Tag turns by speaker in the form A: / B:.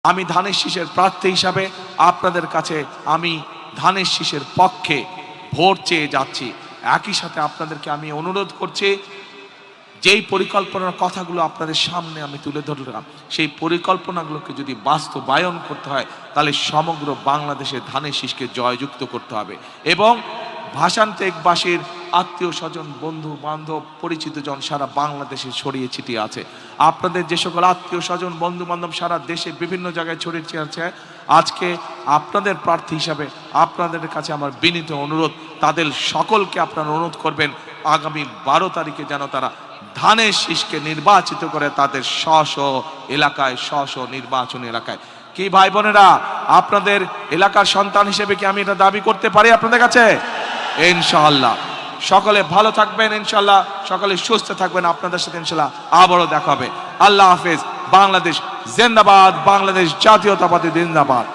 A: আমি ধানের শীষের প্রার্থী হিসাবে আপনাদের কাছে আমি ধানের শীষের পক্ষে ভোট চেয়ে যাচ্ছি। একই সাথে আপনাদেরকে আমি অনুরোধ করছি, যেই পরিকল্পনার কথাগুলো আপনাদের সামনে আমি তুলে ধরলাম, সেই পরিকল্পনাগুলোকে যদি বাস্তবায়ন করতে হয় তাহলে সমগ্র বাংলাদেশে ধানের শীষকে জয়যুক্ত করতে হবে। এবং ভাষান্তেকবাসীর আত্মীয় স্বজন, বন্ধু বান্ধব, পরিচিত জন সারা বাংলাদেশে ছড়িয়ে ছিটিয়ে আছে। আপনাদের যে সকল আত্মীয় স্বজন, বন্ধু বান্ধব সারা দেশে বিভিন্ন জায়গায় ছড়িয়ে ছিটিয়ে আছে, আজকে আপনাদের প্রার্থী হিসাবে আপনাদের কাছে আমার বিনীত অনুরোধ, তাদের সকলকে আপনারা অনুরোধ করবেন আগামী 12 তারিখে যেন তারা ধানের শীষকে নির্বাচিত করে তাদের স্ব এলাকায়, স্ব নির্বাচনী এলাকায়। কি ভাই বোনেরা, আপনাদের এলাকার সন্তান হিসেবে কি আমি এটা দাবি করতে পারি আপনাদের কাছে? ইনশাআল্লাহ। সকলে ভালো থাকবেন, ইনশাআল্লাহ সকলে সুস্থ থাকবেন। আপনাদের সাথে ইনশাআল্লাহ আবারও দেখা হবে। আল্লাহ হাফেজ। বাংলাদেশ জিন্দাবাদ, বাংলাদেশ জাতীয়তাবাদী জিন্দাবাদ।